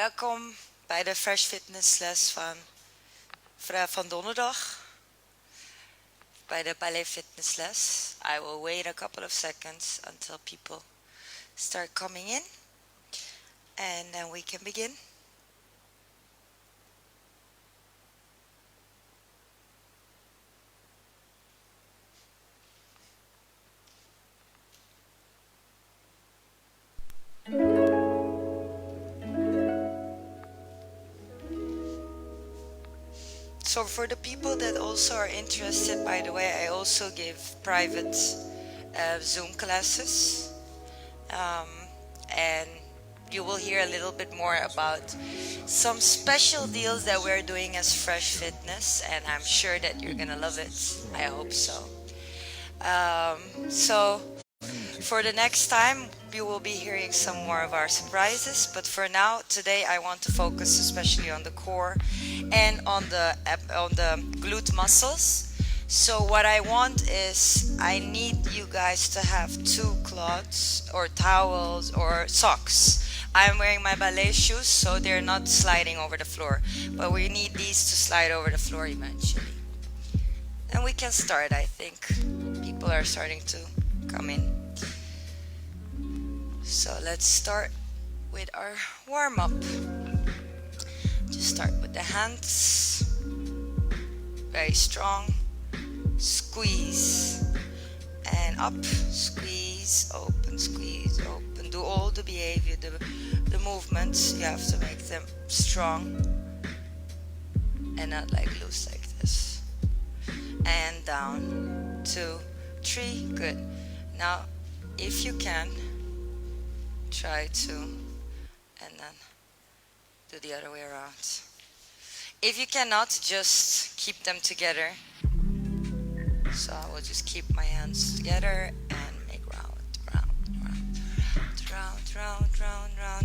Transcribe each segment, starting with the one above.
Welkom bij de Fresh Fitness les van donderdag. Bij de Ballet fitness les. I will wait a couple of seconds until people start coming in. And then we can begin. So for the people that also are interested, by the way, I also give private Zoom classes. And you will hear a little bit more about some special deals that we're doing as Fresh Fitness, and I'm sure that you're gonna love it. I hope so. So for the next time, you will be hearing some more of our surprises, but for now, today I want to focus especially on the core and on the glute muscles. So what I want is, I need you guys to have 2 cloths or towels or socks. I'm wearing my ballet shoes, so they're not sliding over the floor, but we need these to slide over the floor eventually. And we can start, I think. People are starting to come in. So let's start with our warm-up. Just start with the hands. Very strong. Squeeze. And up. Squeeze, open, squeeze, open. Do all the behavior, the movements. You have to make them strong. And not like loose like this. And down. 2, 3. Good. Now, if you can, try to, and then do the other way around. If you cannot, just keep them together. So I will just keep my hands together and make round.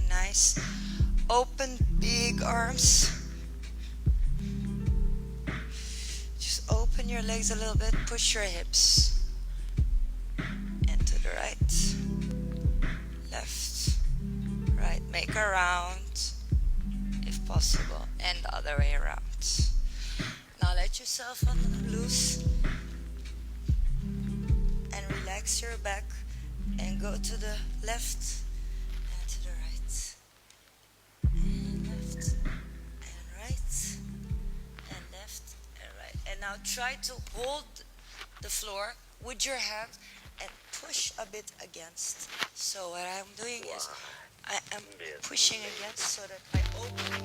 Nice. Open big arms. Just open your legs a little bit. Push your hips. And to the right. Left, right, make a round if possible, and the other way around. Now let yourself loose and relax your back and go to the left and to the right, and left and right and left and right. And now try to hold the floor with your hand and push a bit against. So what I'm doing is I am pushing against so that I open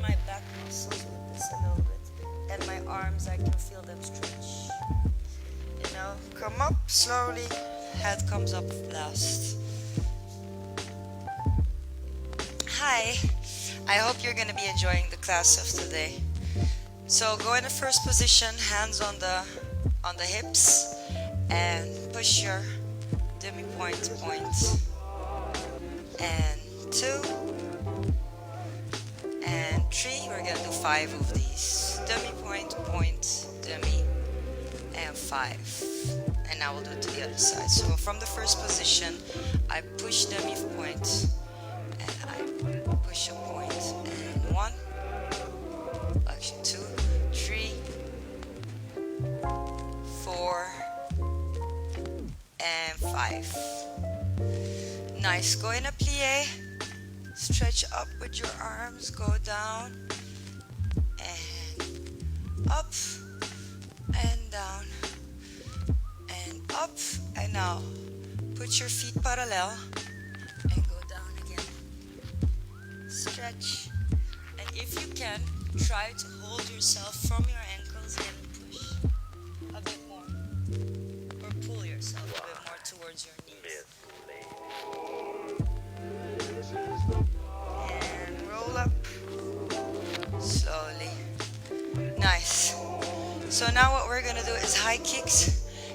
my back muscles with this a little bit, and my arms, I can feel them stretch. You know, come up slowly, head comes up last. Hi, I hope you're gonna be enjoying the class of today. So go in the first position, hands on the hips, and push your point, and 2, and 3. We're gonna do 5 of these. Point, dummy, and 5. And now we'll do it to the other side. So from the first position, I push dummy point, and I push a point, and 1, actually 2, 3, 4, and 5. Nice. Go in a plie. Stretch up with your arms. Go down and up and down and up. And now put your feet parallel and go down again. Stretch. And if you can, try to hold yourself from your ankles and push a bit more. Or pull yourself a bit more towards your knees. And roll up slowly. Nice. So now what we're gonna do is high kicks.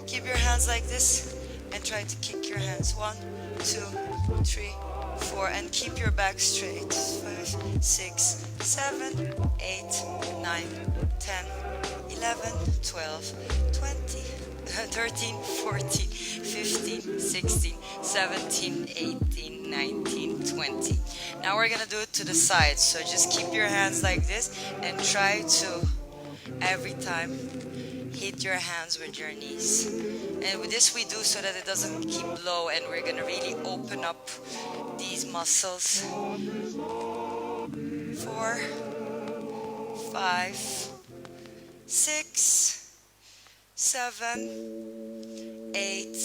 Keep your hands like this and try to kick your hands. 1, 2, 3, 4, and keep your back straight. 5, 6, 7, 8, 9, 10, 11, 12, 20, 13, 14, 15, 16, 17, 18, 19, 20. Now we're gonna do it to the side. So just keep your hands like this and try to every time hit your hands with your knees. And with this we do so that it doesn't keep low, and we're gonna really open up these muscles. 4, 5, 6, 7, 8,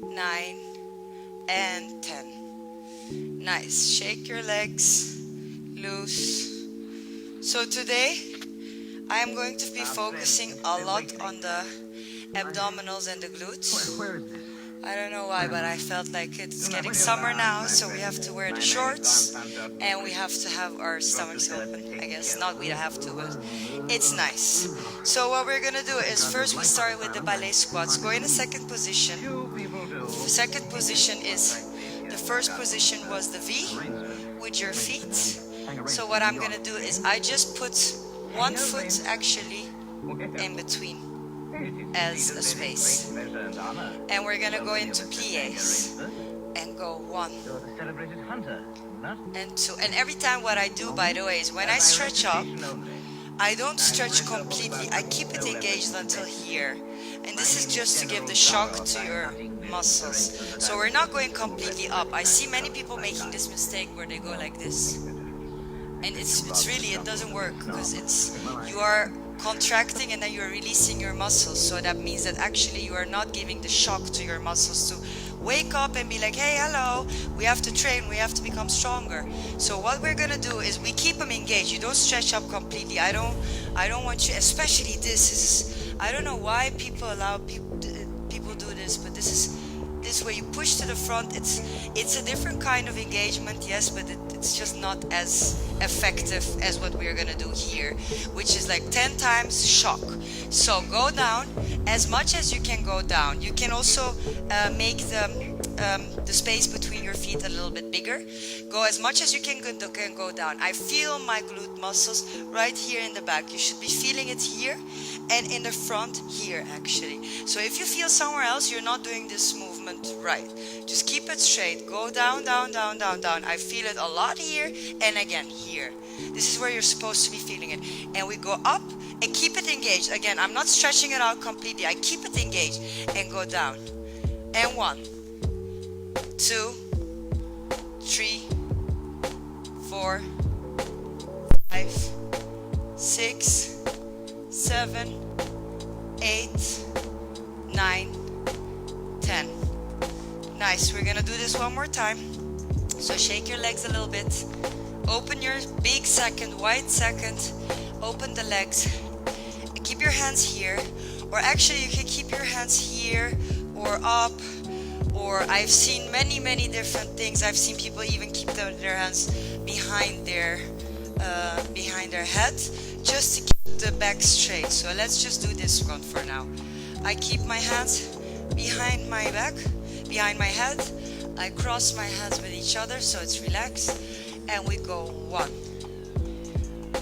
9, and 10. Nice. Shake your legs loose. So today I am going to be focusing a lot on the abdominals and the glutes. I don't know why, but I felt like it's getting summer now, so we have to wear the shorts and we have to have our stomachs open. I guess not we have to, but it's nice. So what we're gonna do is first we start with the ballet squats. Go in a second position. Second position is, the first position was the V with your feet. So what I'm gonna do is I just put one foot actually in between as a space, and we're gonna go into pliés and go 1 and 2. And every time what I do, by the way, is when I stretch up, I don't stretch completely, I keep it engaged until here, and this is just to give the shock to your muscles. So we're not going completely up. I see many people making this mistake where they go like this, and it's really, it doesn't work, because you are contracting and then you're releasing your muscles. So that means that actually you are not giving the shock to your muscles to wake up and be like, hey, hello, we have to train, we have to become stronger. So what we're gonna do is we keep them engaged. You don't stretch up completely. I don't want you, especially this is, I don't know why people allow people do this, but this is this way you push to the front. It's a different kind of engagement, yes, but it's just not as effective as what we're gonna do here, which is like 10 times shock. So go down as much as you can. Go down. You can also make the space between your feet a little bit bigger. Go as much as you can go down. I feel my glute muscles right here in the back. You should be feeling it here and in the front here actually. So if you feel somewhere else you're not doing this movement right, just keep it straight. Go down, down, down, down, down. I feel it a lot here and again here. This is where you're supposed to be feeling it. And we go up and keep it engaged. Again, I'm not stretching it out completely. I keep it engaged and go down. And 1, 2, 3, 4, 5, 6, 7, 8, 9, 10. Nice. We're gonna do this one more time. So shake your legs a little bit. Open your big second, wide second. Open the legs. And keep your hands here. Or actually you can keep your hands here or up. Or I've seen many different things. I've seen people even keep their hands behind their head, just to keep the back straight. So let's just do this one for now. I keep my hands behind my back, behind my head. I cross my hands with each other so it's relaxed, and we go 1, 2,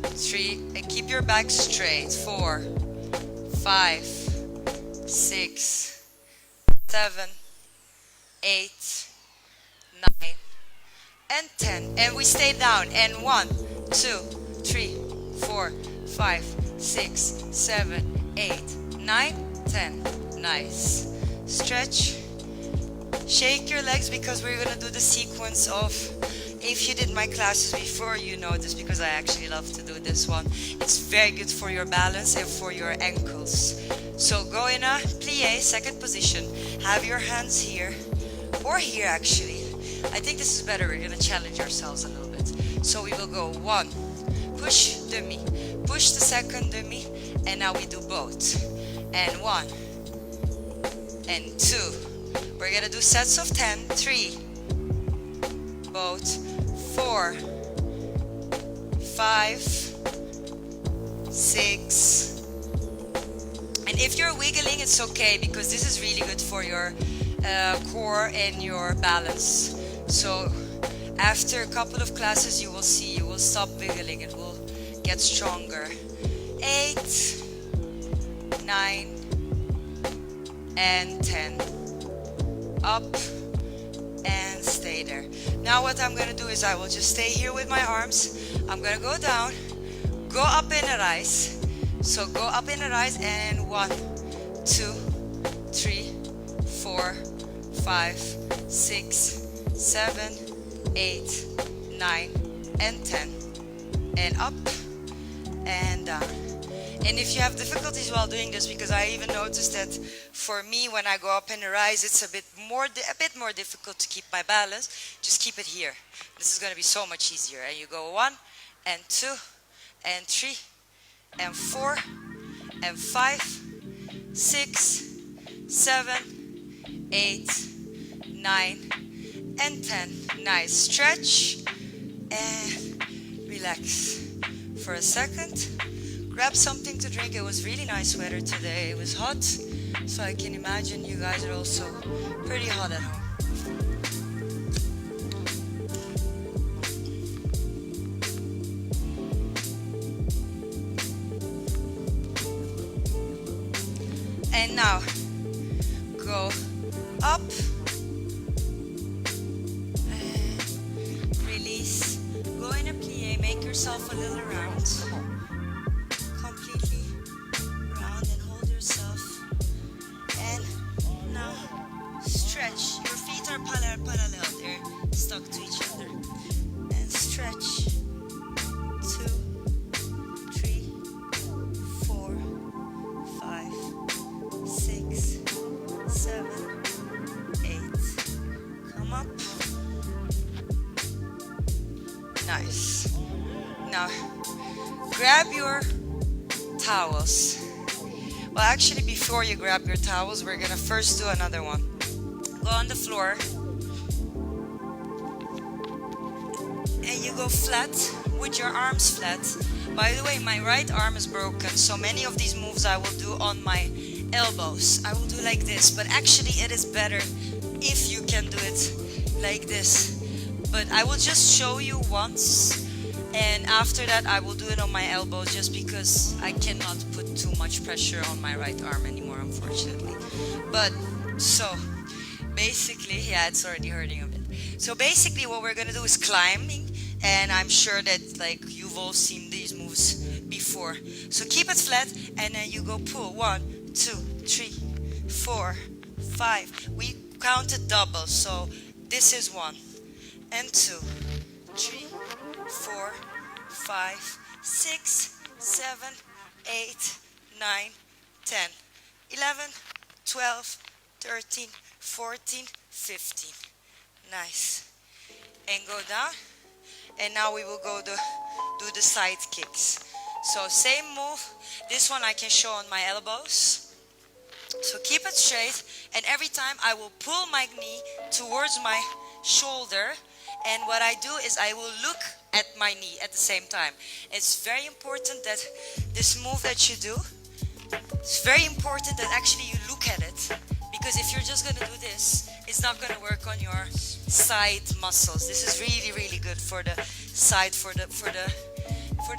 3, and keep your back straight. 4, 5, 6, 7, 8, 9, and 10. And we stay down. And 1, 2, 3, 4, 5, 6, 7, 8, 9, 10. Nice. Stretch. Shake your legs, because we're gonna do the sequence of, if you did my classes before, you know this, because I actually love to do this one. It's very good for your balance and for your ankles. So go in a plie, second position. Have your hands here, or here actually. I think this is better. We're gonna challenge ourselves a little bit. So we will go 1, push, demi, push the second demi, and now we do both. And 1, and 2. We're gonna do sets of 10, 3, both, 4, 5, 6, and if you're wiggling, it's okay, because this is really good for your core and your balance. So after a couple of classes, you will see, you will stop wiggling, it will get stronger. 8, 9, and 10. Up and stay there. Now what I'm gonna do is I will just stay here with my arms. I'm gonna go down, go up in a rise. So go up in a rise and 1, 2, 3, 4, 5, 6, 7, 8, 9, and 10. And up and down. And if you have difficulties while doing this, because I even noticed that for me when I go up and rise, it's a bit more difficult to keep my balance. Just keep it here. This is going to be so much easier. And you go 1 and 2 and 3 and 4 and 5, 6, 7, 8, 9, and 10. Nice. Stretch and relax for a second. Grab something to drink. It was really nice weather today. It was hot, so I can imagine you guys are also pretty hot at home. And now go up and release. Go in a plie. Make yourself a little round. Completely round and hold yourself. And now stretch. Your feet are parallel. They're stuck to each other. And stretch. 2, 3, 4, 5, 6, 7, 8. Come up. Nice. Now, grab your towels. Well, actually, before you grab your towels, we're gonna first do another one. Go on the floor. And you go flat with your arms flat. By the way, my right arm is broken, so many of these moves I will do on my elbows. I will do like this, but actually it is better if you can do it like this. But I will just show you once, and after that I will do it on my elbow, just because I cannot put too much pressure on my right arm anymore, unfortunately. But so basically, yeah, it's already hurting a bit. So basically what we're gonna do is climbing, and I'm sure that like you've all seen these moves before. So keep it flat, and then you go pull. 1, 2, 3, 4, 5. We counted double, so this is 1 and 2, 3, 4, 5, 6, 7, 8, 9, 10, 11, 12, 13, 14, 15. Nice. And go down. And now we will go do the side kicks. So same move. This one I can show on my elbows. So keep it straight. And every time I will pull my knee towards my shoulder. And what I do is I will look at my knee at the same time. It's very important that this move that you do, it's very important that actually you look at it. Because if you're just going to do this, it's not going to work on your side muscles. This is really, really good for the side, for the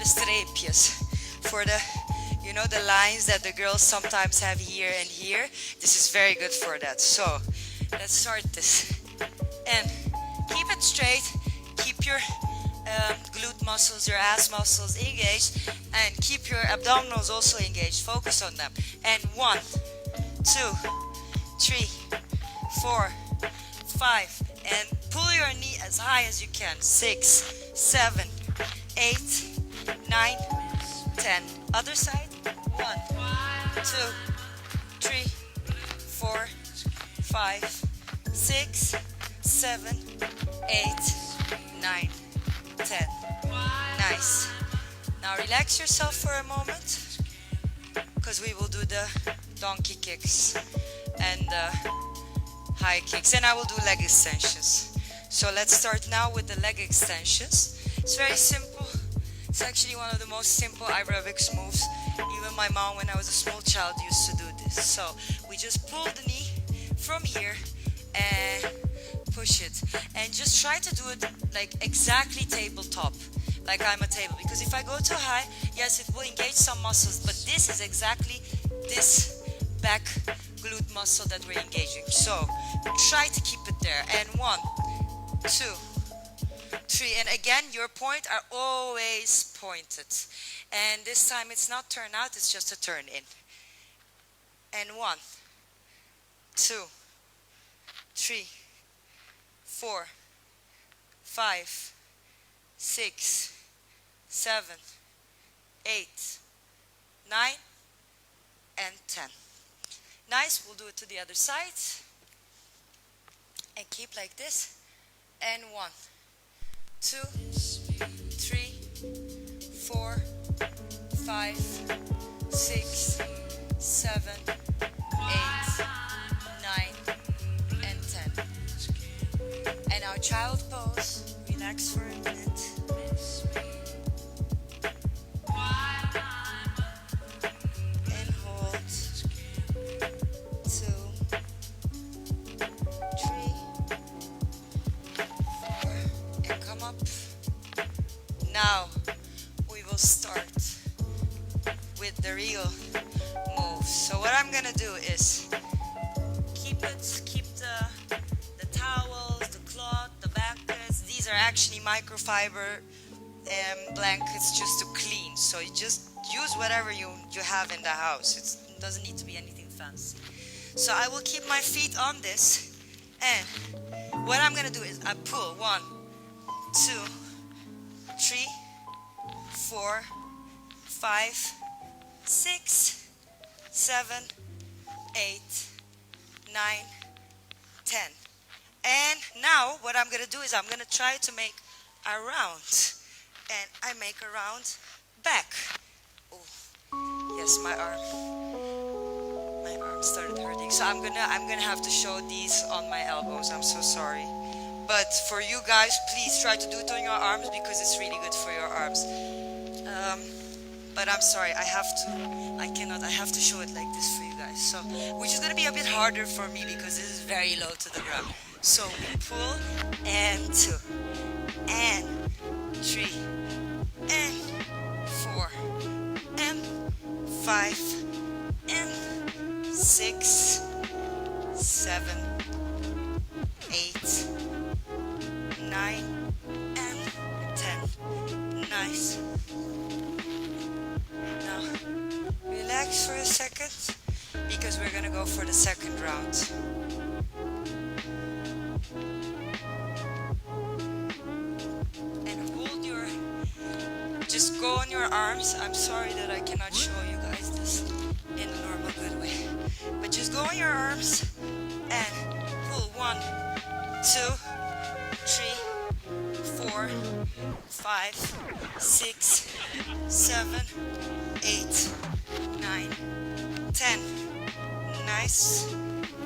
streepjes, for the, you know, the lines that the girls sometimes have here and here. This is very good for that. So let's start this. And keep it straight. Keep your glute muscles, your ass muscles engaged, and keep your abdominals also engaged. Focus on them. And 1, 2, 3, 4, 5, and pull your knee as high as you can. 6, 7, 8, 9, 10. Other side. 1, 2, 3, 4, 5, 6, 7, 8, 9, 10. Nice. Now relax yourself for a moment, because we will do the donkey kicks and the high kicks, and I will do leg extensions. So let's start now with the leg extensions. It's very simple. It's actually one of the most simple aerobics moves. Even my mom, when I was a small child, used to do this. So we just pull the knee from here and push it, and just try to do it like exactly tabletop, like I'm a table, because if I go too high, yes, it will engage some muscles, but this is exactly this back glute muscle that we're engaging. So try to keep it there. And 1, 2, 3. And again, your point are always pointed. And this time it's not turn out, it's just a turn in. And 1, 2, 3, 4, 5, 6, 7, 8, 9, and 10. Nice, we'll do it to the other side. And keep like this. And 1, 2, 3, 4, 5, 6, 7, 8, 9, and 10. And our child pose. Relax for a minute. And hold. 2, 3, 4, and come up. Now we will start with the real moves. So what I'm gonna do is keep the towels, the cloth, the blankets. These are actually microfiber blankets just to clean. So you just use whatever you have in the house. It doesn't need to be anything fancy. So I will keep my feet on this, and what I'm gonna do is I pull 1, 2, 3, 4, 5, 6, 7, 8, 9, 10. And now what I'm gonna do is I'm gonna try to make a round, and I make a round back. Oh, yes, my arm started hurting. So I'm gonna have to show these on my elbows. I'm so sorry. But for you guys, please try to do it on your arms because it's really good for your arms. But I'm sorry, I have to show it like this for you guys. So, which is gonna be a bit harder for me because this is very low to the ground. So we pull, and 2, and 3, and 4, and 5, and 6, 7, 8, 9, and 10. Nice. Now, relax for a second because we're gonna go for the second round. And just go on your arms. I'm sorry that I cannot show you guys this in a normal good way. But just go on your arms and pull 1, 2, 3, 4, 5, 6, 7, 8, 9, 10. Nice.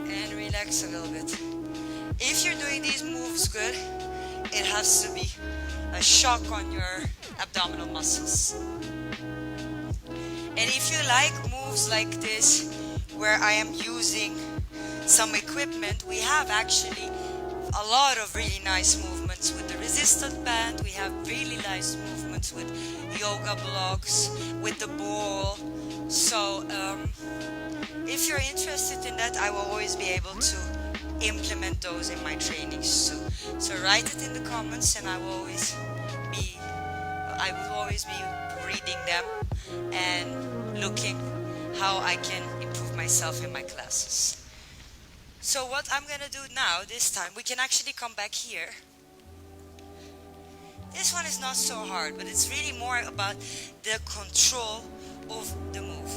And relax a little bit. If you're doing these moves good, it has to be a shock on your abdominal muscles. And if you like moves like this, where I am using some equipment, we have actually a lot of really nice movements with the resistance band. We have really nice movements with yoga blocks, with the ball. So if you're interested in that, I will always be able to implement those in my trainings too. So write it in the comments, and I will always be reading them and looking how I can improve myself in my classes. So what I'm gonna do now, this time, we can actually come back here. This one is not so hard, but it's really more about the control of the move.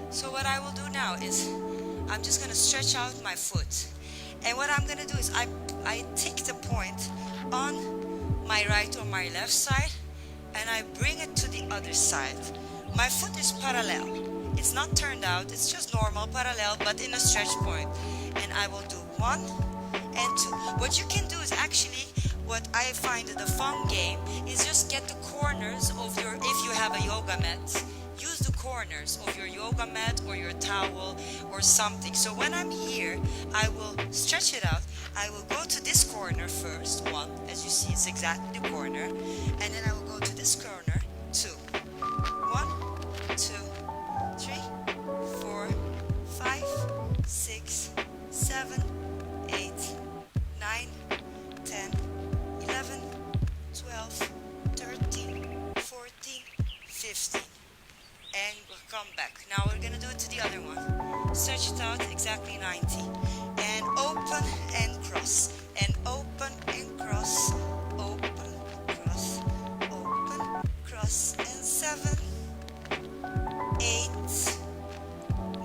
So what I will do now is I'm just gonna stretch out my foot. And what I'm gonna do is I take the point on my right or my left side, and I bring it to the other side. My foot is parallel. It's not turned out, it's just normal, parallel, but in a stretch point. And I will do 1 and 2. What you can do is actually, what I find the fun game is just get the corners of your, if you have a yoga mat, use the corners of your yoga mat or your towel or something. So when I'm here, I will stretch it out. I will go to this corner first, 1, as you see, it's exactly the corner. And then I will go to this corner, 2. 1, 2, 3, 4, 6, 7, 8, 9, 10, 11, 12, 13, 14, 15. And we'll come back. Now we're gonna do it to the other one. Stretch it out exactly 90. And open and cross. And open and cross. Open, cross, open, cross. And 7, 8,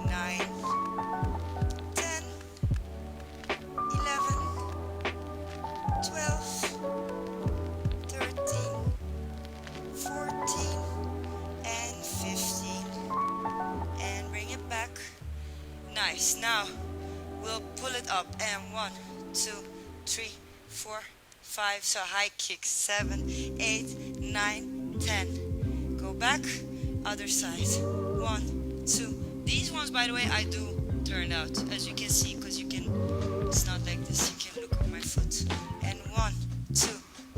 9, 10, 11, 12, 13, 14, and 15. And bring it back. Nice. Now we'll pull it up. And 1, 2, 3, 4, 5. So high kick. 7, 8, 9, 10. Go back. Other side. 1, 2. These ones, by the way, I do turn out, as you can see, because you can. It's not like this. You can look at my foot. And 1, 2,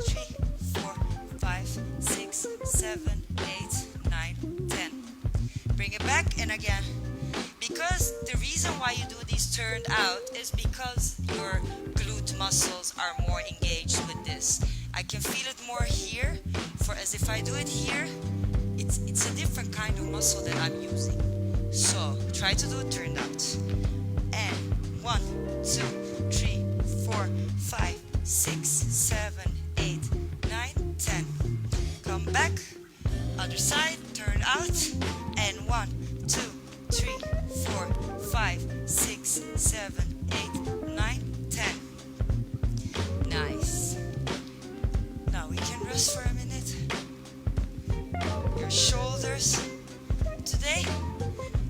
3, 4, 5, 6, 7, 8, 9, 10. Bring it back, and again. Because the reason why you do these turned out is because your glute muscles are more engaged with this. I can feel it more here, for as if I do it here, it's a different kind of muscle that I'm using. So try to do it turned out. And 1, 2, 3, 4, 5, 6, 7, 8, 9, 10. Come back, other side, turn out, and 1, 2, 3, 4, 5, 6, 7, 8, 9, 10. Nice. Now we can rest for a minute. Your shoulders. Today,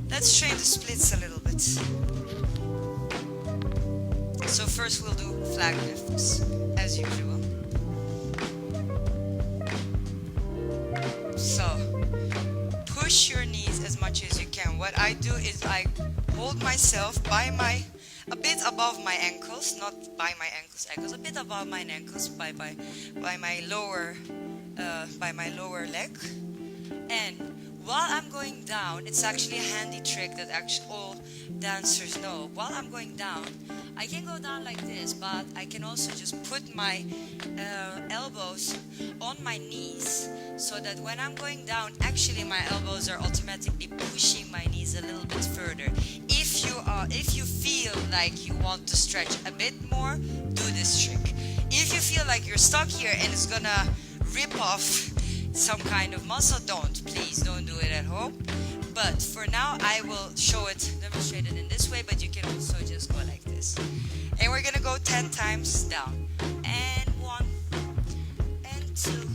let's train the splits a little bit. So first we'll do flag lifts, as usual. So, push your knees as much as you can. What I do is I hold myself by a bit above my ankles, not by my ankles, a bit above my ankles, by my lower leg. And while I'm going down, it's actually a handy trick that actually all dancers know. While I'm going down, I can go down like this, but I can also just put my elbows on my knees, so that when I'm going down, actually my elbows are automatically pushing my knees a little bit further. If you feel like you want to stretch a bit more, do this trick. If you feel like you're stuck here and it's gonna rip off some kind of muscle, please don't do it at home. But for now, I will demonstrate it in this way, but you can also just go like this. And we're gonna go 10 times down. And 1, and 2,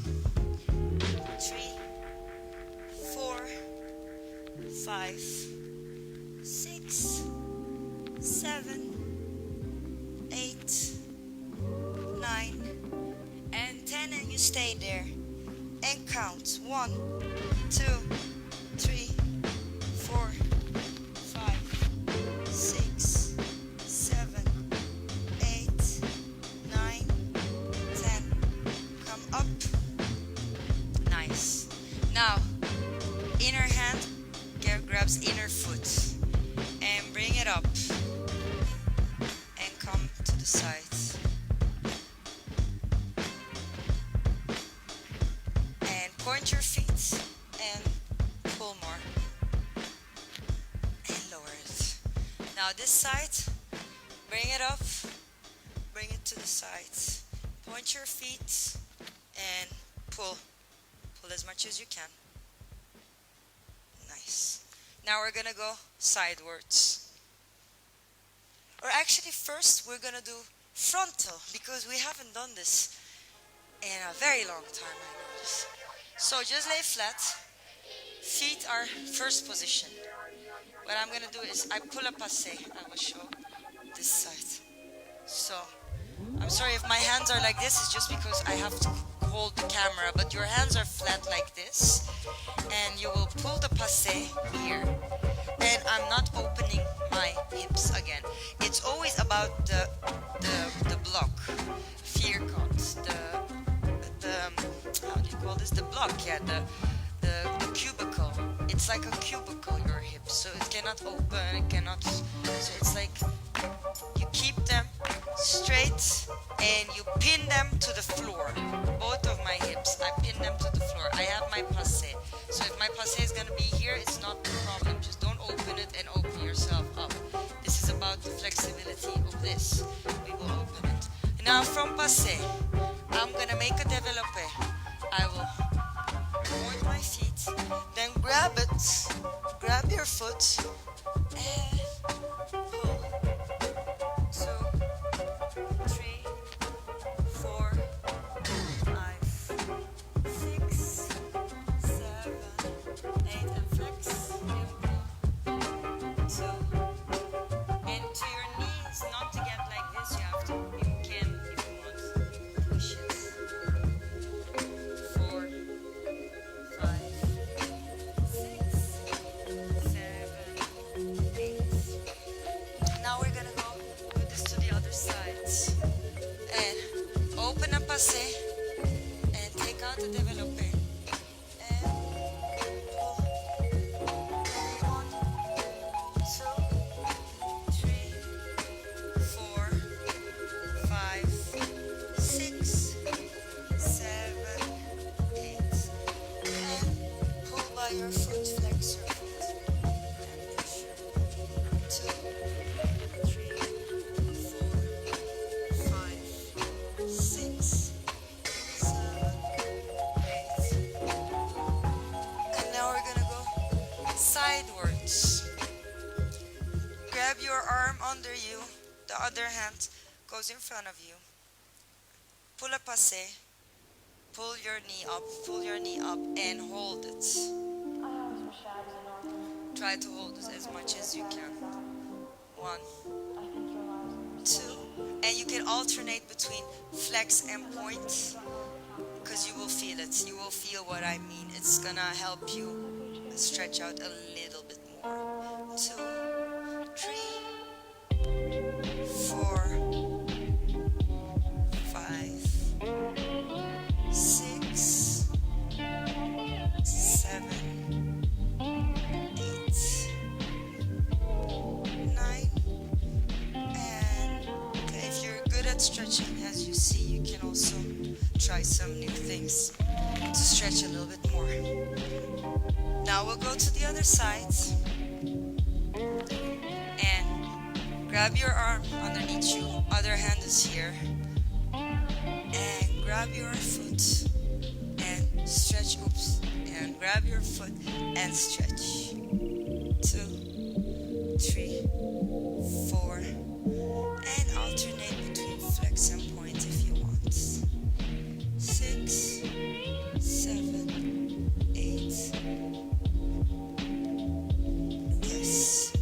3, 4, 5, 6, 7, 8, 9, and 10, and you stay there. And count. 1, 2, 3, 4, 5, 6, 7, 8, 9, 10. Come up. Nice. Now, inner hand grabs inner foot. And bring it up. And come to the side. Point your feet and pull more. And lower it. Now this side, bring it up, bring it to the side. Point your feet and pull. Pull as much as you can. Nice. Now we're gonna go sidewards. Or actually first we're gonna do frontal, because we haven't done this in a very long time, I notice. So just lay flat. Feet are first position. What I'm gonna do is I pull a passe. I will show this side. So I'm sorry if my hands are like this, it's just because I have to hold the camera, but your hands are flat like this, and you will pull the passe here. And I'm not opening my hips again. It's always about the block, vierkant, how do you call this? The block, yeah, the cubicle. It's like a cubicle, your hips, so it cannot open, it cannot. So it's like this. We will open it. Now from passé, I'm gonna make a développé. I will point my feet, then grab it, grab your foot, and pull. 2, 3, 4, 5, 6, 7, 8, and flex. So, and to your knees, not to get like this, you can, if you want, push it. 4, 5, 6, 7, 8. Now we're gonna go do this to the other side. And open a passé and take out the développé. And pull. 1, 2, 3, 4, 5, 6, 7, 8. And pull by your foot, flex your foot. And push. 2, 3, 4, 5, 6, 7, 8. And now we're gonna go sidewards. Grab your arm under you, the other hand goes in front of you. Pull a passé, pull your knee up and hold it. Try to hold it as much as you can. 1, 2, and you can alternate between flex and point, because you will feel it. You will feel what I mean. It's gonna help you stretch out a little bit more. 2, 3, 4, 5, 6, 7, 8, 9, and if you're good at stretching, as you see, you can also try some new things to stretch a little bit more. Now we'll go to the other side and grab your arm underneath you, other hand is here, and grab your foot and stretch, and grab your foot and stretch. 2, 3, 4, and alternate between flex and point if you want. 6, 7, 8. Yes.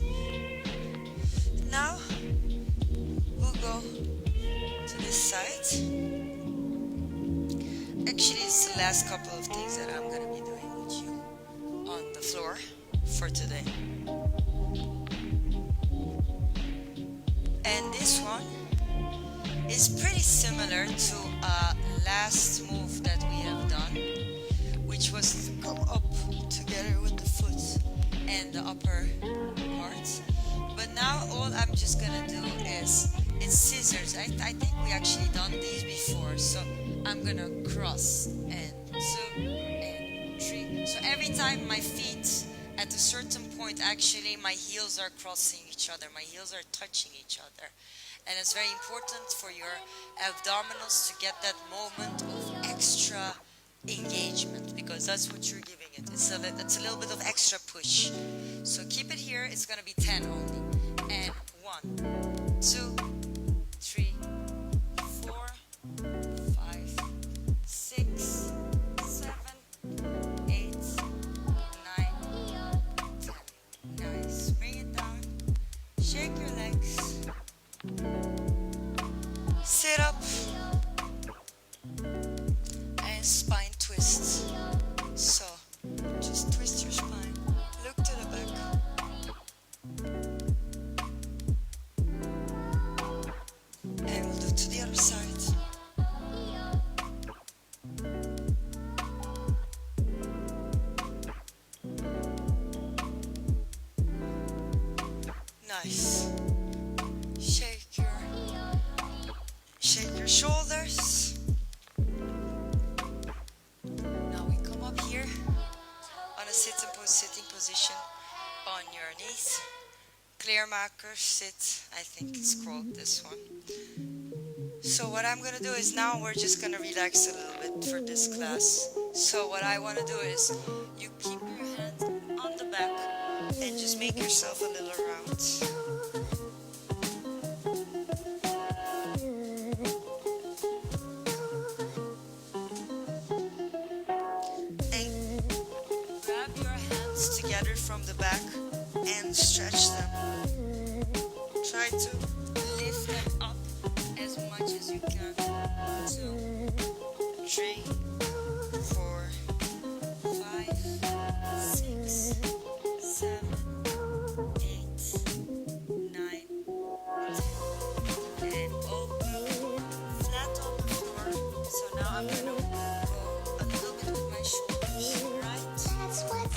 Now we'll go to this side. Actually, it's the last couple of things that I'm gonna be doing with you on the floor for today. And this one is pretty similar to a last move that we have done, which was to come up together with the foot and the upper part. But now all I'm just gonna do is, it's scissors. I think we actually done these before, so I'm gonna cross and 2 and 3. So every time my feet at a certain point, actually my heels are crossing each other, my heels are touching each other. And it's very important for your abdominals to get that moment of extra engagement, because that's what you're giving it. It's a little bit of extra push. So keep it here, it's gonna be 10 only. And 1, 2, 3, 4, 5, 6, 7, 8, 9, 10. Nice. Bring it down. Shake your legs. Sit up. And spine twist. So, just twist your spine. Look to the back. And we'll do to the other side. Nice. Shake your kleermakers zit. I think it's called this one. So what I'm gonna do is now we're just gonna relax a little bit for this class. So what I wanna do is you keep your hand on the back and just make yourself a little round. And grab your hands together from the back and stretch them. Try to lift them up as much as you can. 2, 3, 4, 5, 6, 7, 8, 9, 10. And open, flat on the floor. So now I'm gonna go a little bit with my shoulders, right, left.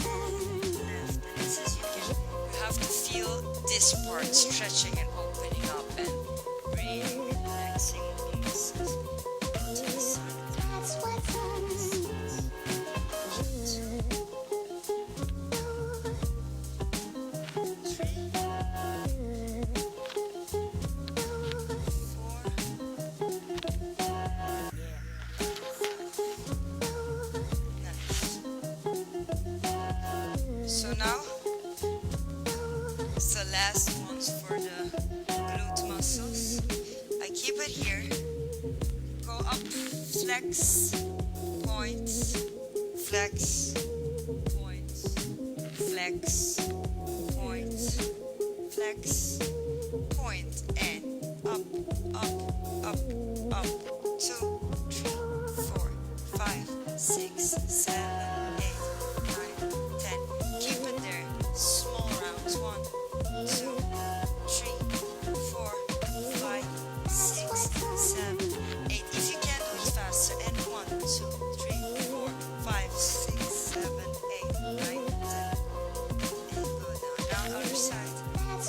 And this is you have to feel this part stretching and opening up and really relaxing the muscles. Go to the side. So now, it's the last ones for the glute muscles. I keep it here. Go up, flex, point, flex, point, flex, point, flex, point, and up, up, up, up. 2, 3, 4, 5, 6, 7, 8, 9, 10. Keep it there. Small rounds. 1, 2, 3, 4, 5, 6, 7, 8. If you can do it faster. And 1, 2, 3, 4, 5, 6, 7, 8, 9, 10. And go down. Now other side.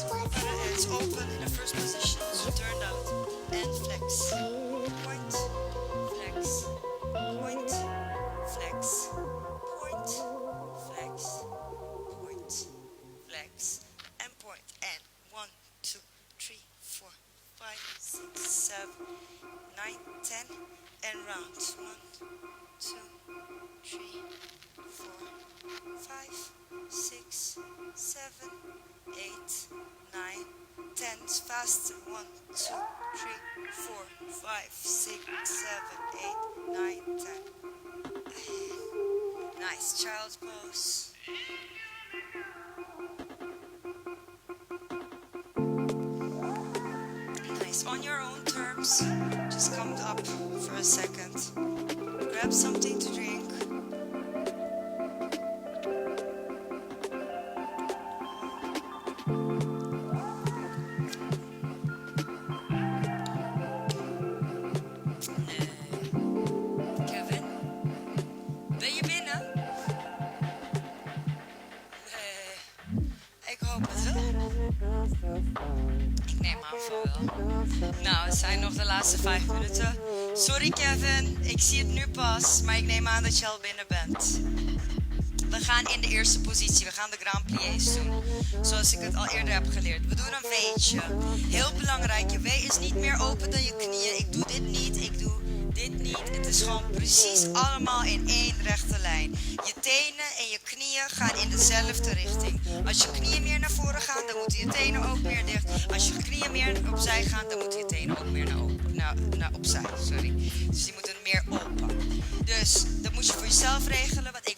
Other hands open in the first position. So turn out and flex. Point, flex, point, flex, point, flex, point, flex, and point. And 1, 2, 3, 4, 5, 6, 7, 9, 10. And rounds. 1, 2, 3, 4, 5, 6, 7, 8, 9, 10. Faster. 1, 2, 3, 4, 5, 6, 7, 8, 9, 10. Nice child's pose. Nice. On your own terms, just come up for a second. Grab something to drink. Kevin, ben je binnen? Nee, ik hoop het wel. Ik neem aan van wel. Nou, het zijn nog de laatste 5 minuten. Sorry Kevin, ik zie het nu pas, maar ik neem aan dat je al binnen bent. We gaan in de eerste positie, we gaan de grand pliés doen. Zoals ik het al eerder heb geleerd. We doen een W'tje. Heel belangrijk, je W is niet meer open dan je knieën. Ik doe dit niet, ik doe dit niet. Het is gewoon precies allemaal in één rechte lijn. Je tenen en je knieën gaan in dezelfde richting. Als je knieën meer naar voren gaan, dan moeten je tenen ook meer dicht. Als je knieën meer opzij gaan, dan moeten je tenen ook meer naar opzij. Sorry. Dus die moeten meer open. Dus dat moet je voor jezelf regelen, want ik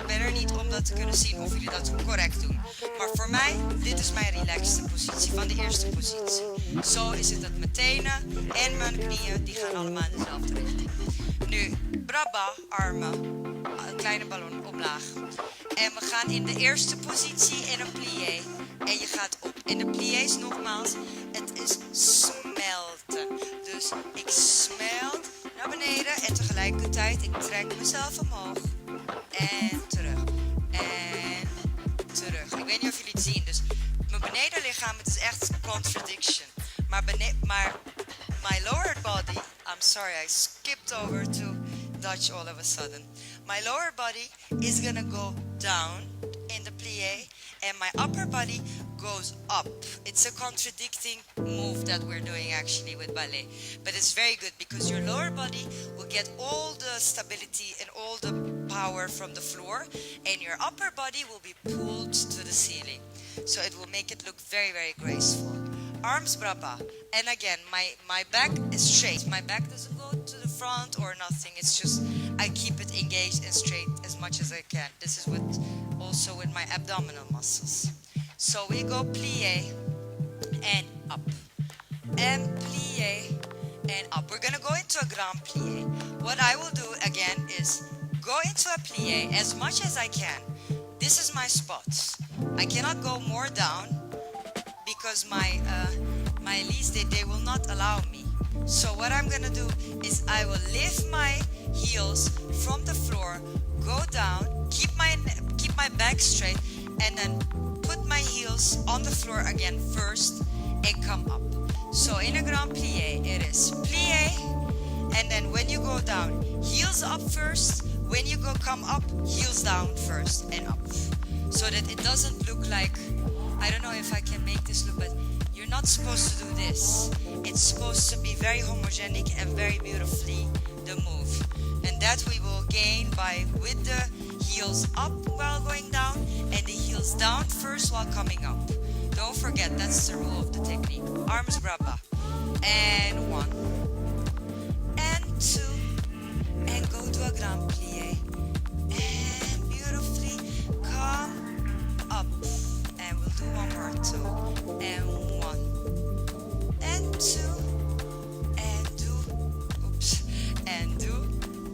ben er niet om dat te kunnen zien of jullie dat correct doen. Maar voor mij, dit is mijn relaxte positie van de eerste positie. Zo is het dat mijn tenen en mijn knieën, die gaan allemaal in dezelfde richting. Nu, brabba, armen, een kleine ballon omlaag. En we gaan in de eerste positie in een plié. En je gaat op. In de pliés nogmaals, het is smelten. Dus ik smelt naar beneden en tegelijkertijd ik trek mezelf omhoog. En terug. En terug. Ik weet niet of jullie het zien. Dus mijn benedenlichaam, het is echt contradiction. Maar my lower body, I'm sorry, I skipped over to Dutch all of a sudden. My lower body is gonna go down in the plié and my upper body goes up. It's a contradicting move that we're doing actually with ballet, but it's very good because your lower body will get all the stability and all the power from the floor, and your upper body will be pulled to the ceiling. So it will make it look very, very graceful. Arms braba. And again, my back is straight. My back doesn't go to the front or nothing. It's just I keep it engaged and straight as much as I can. This is what also with my abdominal muscles. So we go plie and up. And plie and up. We're gonna go into a grand plie. What I will do again is go into a plie as much as I can. This is my spot. I cannot go more down because my knees, they will not allow me. So what I'm gonna do is I will lift my heels from the floor, go down, keep my back straight, and then put my heels on the floor again first and come up. So in a grand plie, it is plie, and then when you go down, heels up first. When you come up, heels down first and up. So that it doesn't look like, I don't know if I can make this look, but you're not supposed to do this. It's supposed to be very homogenic and very beautifully the move. And that we will gain by with the heels up while going down and the heels down first while coming up. Don't forget, that's the rule of the technique. Arms braba. And 1. And 2. And go to a grand plie. And beautifully come up. And we'll do one more, 2. And 1. And 2. And do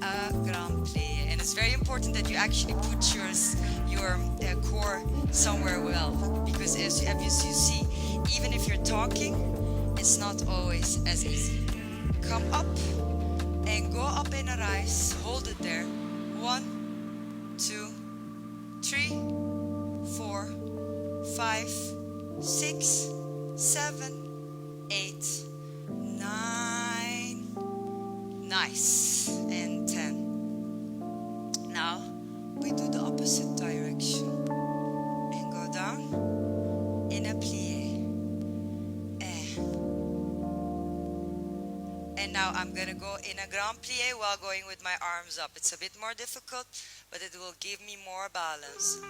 a grand plie. And it's very important that you actually put your core somewhere well, because as you see, even if you're talking, it's not always as easy. Come up and go up in a rise. Hold it there. 1, 2, 3, 4, 5, 6, 7, 8, 9. Nice. And 10. Now we do the opposite direction and go down in a plie. And now I'm gonna go in a grand plie while going with my arms up. It's a bit more difficult, but it will give me more balance.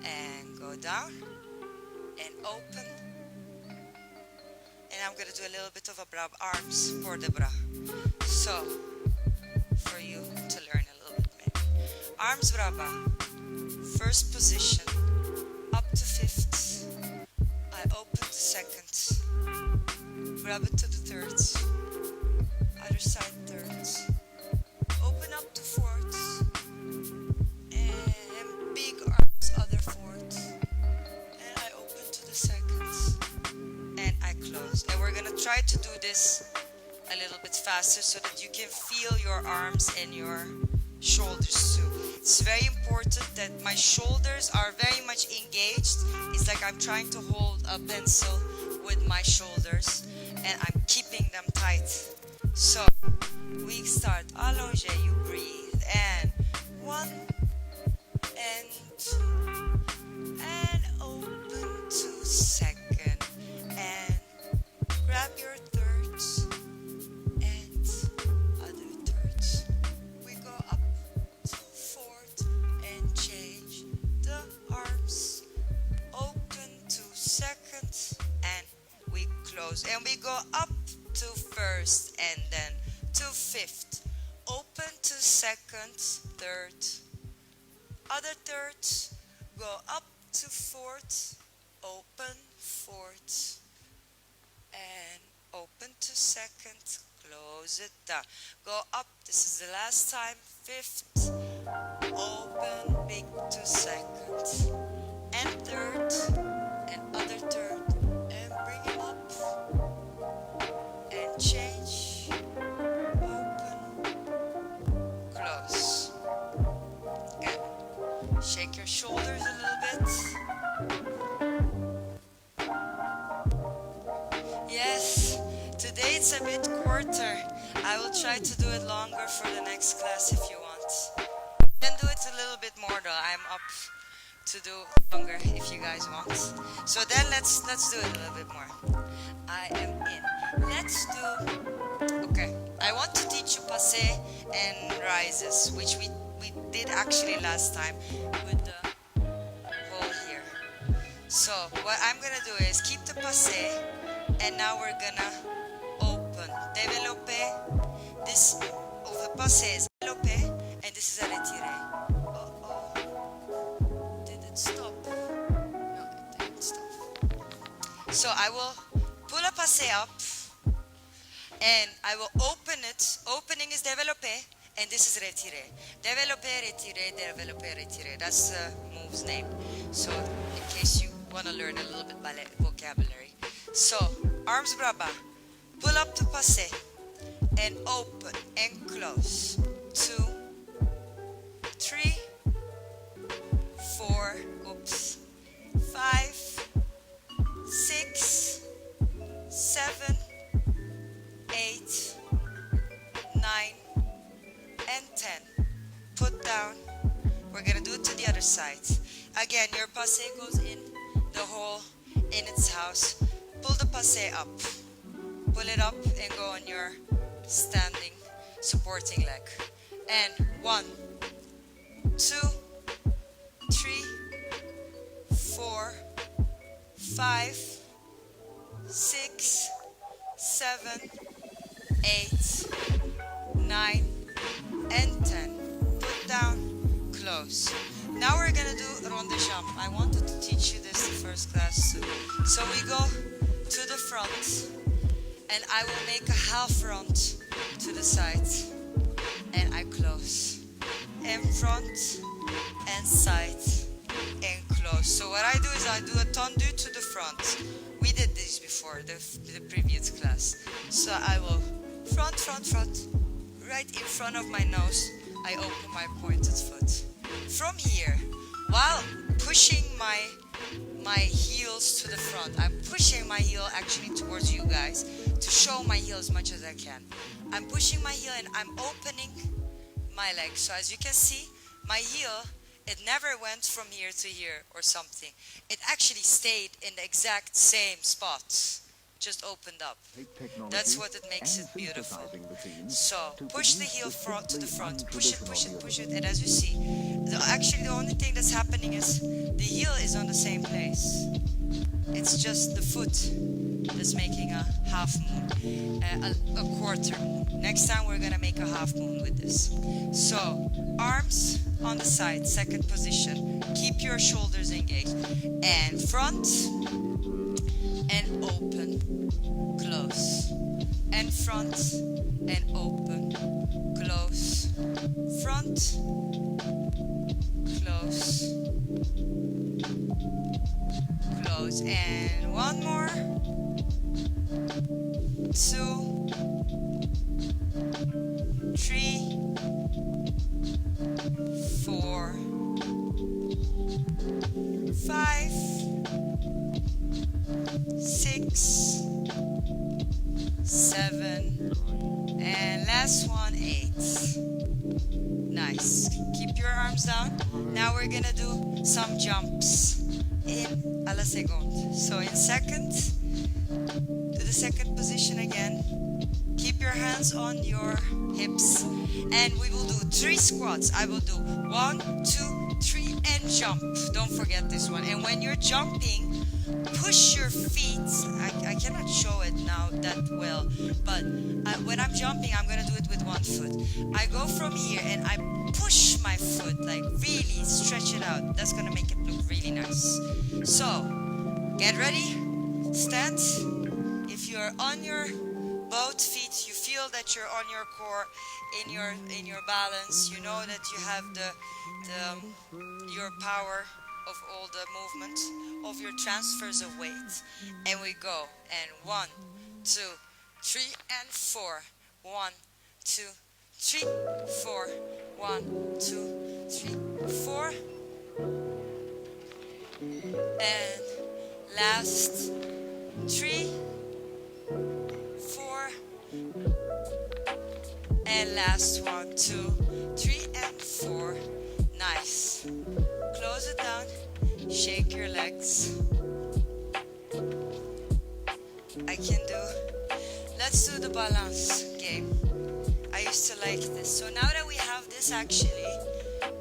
And go down and open. And I'm gonna do a little bit of a bra, arms for the bra. So, for you to learn a little bit maybe. Arms braba. First position. Up to 5th. I open to 2nd. Grab it to the 3rd. Other side 3rd. Open up to 4th. And big arms other 4th. And I open to the 2nd. And I close. And we're gonna try to do this a little bit faster so that you can feel your arms and your shoulders too. It's very important that my shoulders are very much engaged. It's like I'm trying to hold a pencil with my shoulders and I'm keeping them tight. So we start. Allonge, you breathe. And 1 and 2 and open to 2nd and grab your 3rds and other 3rds. We go up to 4th and change the arms. Open to 2nd and we close. And we go up to 1st and then to 5th. Open to 2nd, 3rd. Other 3rd. Go up to 4th. Open 4th. And open to 2nd. Close it down. Go up. This is the last time. 5th. Open big to 2nd. And 3rd. And other 3rd. And bring it up. And change. Open. Close. Good. Shake your shoulders a little bit. Yes, today it's a bit quarter. I will try to do it longer for the next class if you want. You can do it a little bit more though. I'm up to do longer if you guys want. So then let's do it a little bit more. I am in. Let's do. Okay. I want to teach you passé and rises, which we did actually last time with the hole here. So what I'm gonna do is keep the passé, and now we're gonna open. Développer. This of the passé is développer, and this is a retiré. Did it stop? No, it didn't stop. So I will pull a passé up, and I will open it. Opening is développer, and this is retiré. Développer, retiré, développer, retiré. That's the move's name. So in case you want to learn a little bit ballet vocabulary. So arms bras bas. Pull up the passé and open and close. 2, 3, 4, 5, 6, 7, 8, 9, and 10. Put down. We're gonna do it to the other side. Again, your passé goes in the hole in its house. Pull the passé up. Pull it up and go on your standing supporting leg. And 1, 2, 3, 4, 5, 6, 7, 8, 9, and 10. Put down, close. Now we're gonna do ronde jump. I wanted to teach you this the first class too. So we go to the front, and I will make a half rond to the side, and I close. And front, and side, and close. So what I do is I do a tendu to the front. We did this before, the previous class. So I will front, right in front of my nose, I open my pointed foot. From here, while pushing my heels to the front, I'm pushing my heel actually towards you guys to show my heel as much as I can. I'm pushing my heel and I'm opening my leg. So as you can see, my heel, it never went from here to here or something. It actually stayed in the exact same spot. Just opened up. That's what it makes it beautiful. So push the heel front to the front, push it, and as you see, actually the only thing that's happening is the heel is on the same place. It's just the foot that's making a half moon, a quarter moon. Next time we're gonna make a half moon with this. So arms on the side, second position. Keep your shoulders engaged, and front. And open, close, and front, and open, close, front, close, close, and one more, 2, 3, 4, 5, 6, 7, and last one, 8. Nice. Keep your arms down. Now we're gonna do some jumps in a la seconde. So in second, to the second position again. Keep your hands on your hips, and we will do 3 squats. I will do 1, 2, 3, and jump. Don't forget this one. And when you're jumping, push your feet. I cannot show it now that well, but when I'm jumping, I'm gonna do it with one foot. I go from here and I push my foot, like really stretch it out. That's gonna make it look really nice. So get ready, stand. If you're on your both feet, you feel that you're on your core, in your balance. You know that you have your power of all the movement of your transfers of weight. And we go, and 1, 2, 3, and 4. 1, 2, 3, 4. 1, 2, 3, 4. And last 3, 4. And last 1, 2, 3, and 4. Nice. Close it down. shake your legs. I can do. Let's do the balance game. I used to like this. So now that we have this, actually,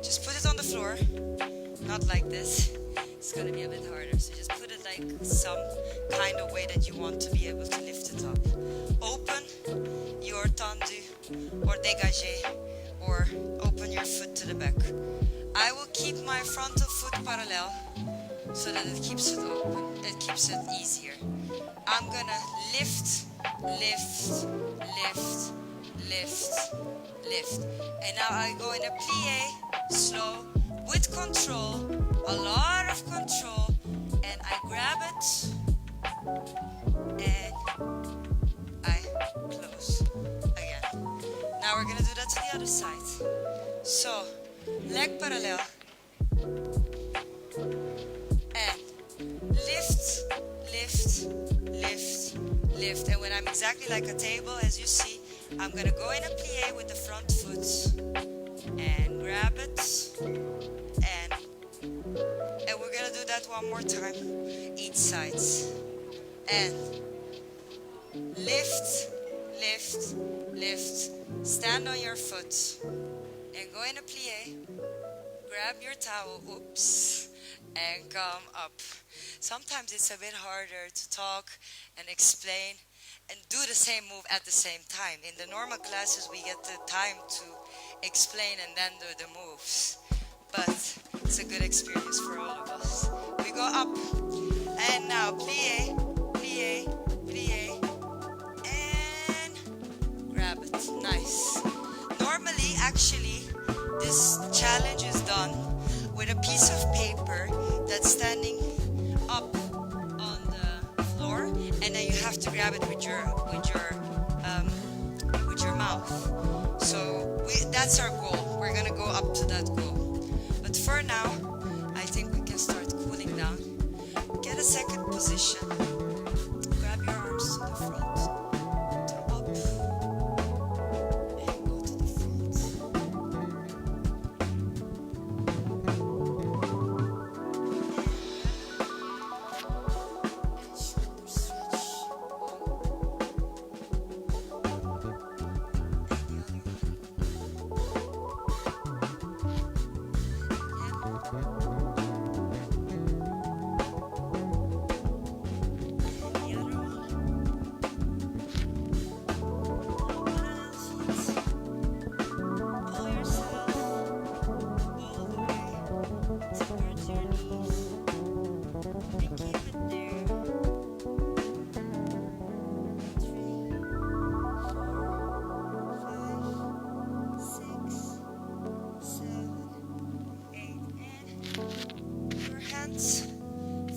just put it on the floor. Not like this. It's gonna be a bit harder. So just put it like some kind of way that you want to be able to lift it up. Open your tendu or dégagé, or open your foot to the back. I will keep my frontal foot parallel so that it keeps it open. It keeps it easier. I'm gonna lift, lift, lift, lift, lift. And now I go in a plie, slow, with control, a lot of control, and I grab it, and I close again. Now we're gonna do that to the other side. So, leg parallel, and lift, lift, lift, lift. And when I'm exactly like a table, as you see, I'm gonna go in a plie with the front foot, and grab it, and we're gonna do that one more time, each side. And lift, lift, lift, stand on your foot, and go in a plie, grab your towel, oops, and come up. Sometimes it's a bit harder to talk and explain and do the same move at the same time. In the normal classes, we get the time to explain and then do the moves. But it's a good experience for all of us. We go up, and now plie, plie, plie, and grab it. Nice. Normally, actually, this challenge is done with a piece of paper that's standing up on the floor, and then you have to grab it with your mouth. So that's our goal. We're gonna go up to that goal. But for now, I think we can start cooling down. Get a second position. Grab your arms to the front, to up, and go to the front. And shoulder stretch.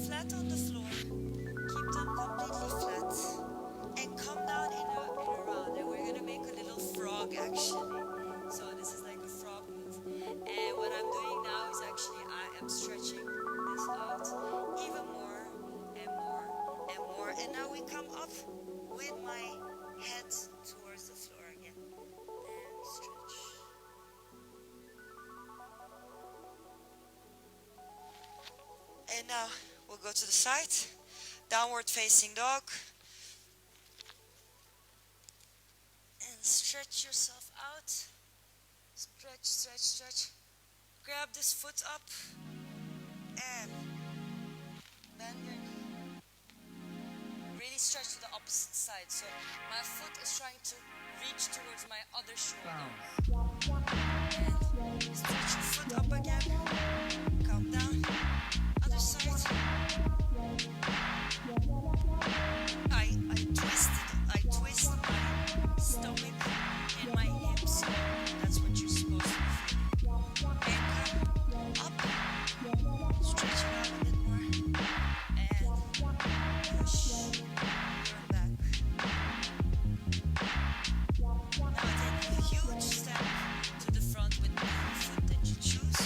Flat on the floor, keep them completely flat, and come down in a round. And we're gonna make a little frog actually. So this is like a frog move. And what I'm doing now is actually I am stretching this out even more and more and more. And now we come up with my head towards the floor again. And stretch. And now we'll go to the side, downward facing dog, and stretch yourself out, stretch, stretch, stretch, grab this foot up, and bend your knee, really stretch to the opposite side, so my foot is trying to reach towards my other shoulder, and stretch your foot up again, come down. Other side. I twist my stomach and my hips. That's what you're supposed to feel. And come up, stretch it out a bit more, and push your back. Now take a huge step to the front with the foot that you choose.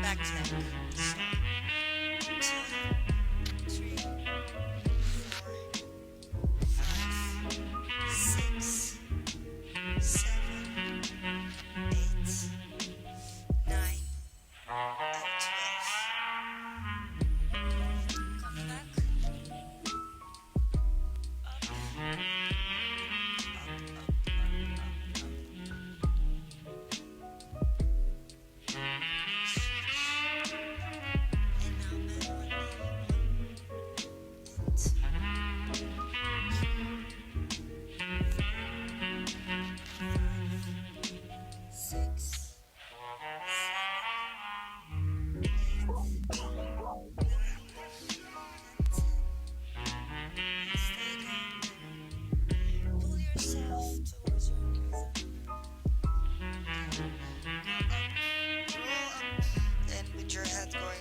back neck. So 2, 3, 4, 5, 6, 7, 8, 9, and 12. Come back.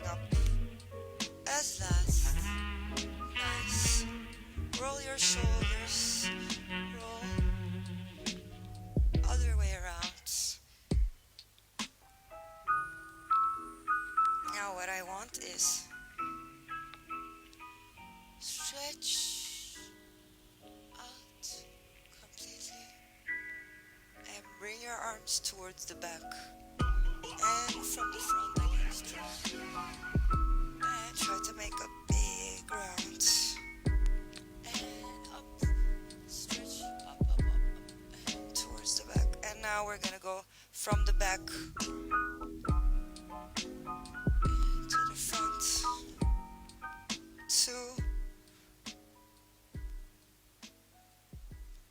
Up. Roll your shoulders, roll, other way around. Now what I want is stretch out completely and bring your arms towards the back and from the front again, stretch and try to make a big round. Now we're gonna go from the back to the front, 2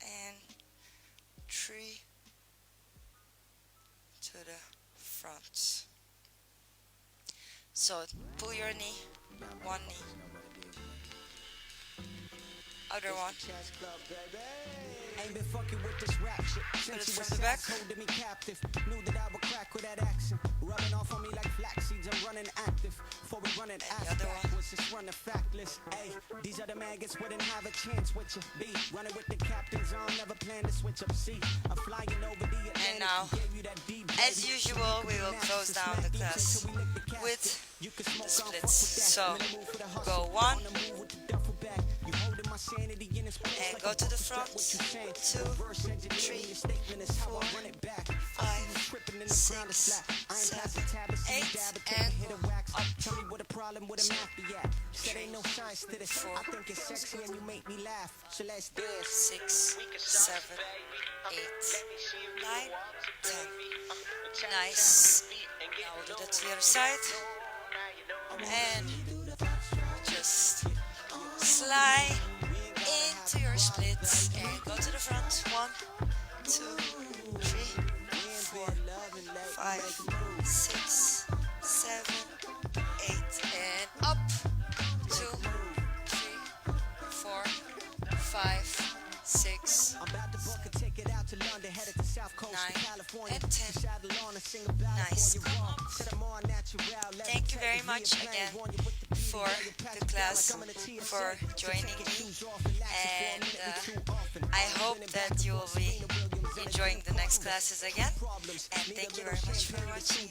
and 3 to the front. So pull your knee, one knee, other one. Ain't been fucking with this rap shit. Put it from the back. Holding me captive. Knew that I would crack with that accent. Rubbing off on me like flax seeds. I'm running active. Before we running after was just running factless. Hey, these other maggots wouldn't have a chance with you. B, running with the captains. I don't never plan to switch up. C, I'm flying over the Atlantic. And now, as usual, we will close down the class with the splits. So, go 1. And go to the front, 2, 3, 4, 5, 6, 7, 8, and up. 3, 4, 6, 7, 8, 9, 10. Nice. Now we'll do that to the other side. And just slide into your splits and go to the front. 1, 2, 3, 4, 5, 6, 7, 8, and up. 2, 3, 4, 5, 6, 9, and 10. Nice. Thank you very much again for the class, for joining me, and I hope that you will be enjoying the next classes again, and thank you very much for watching.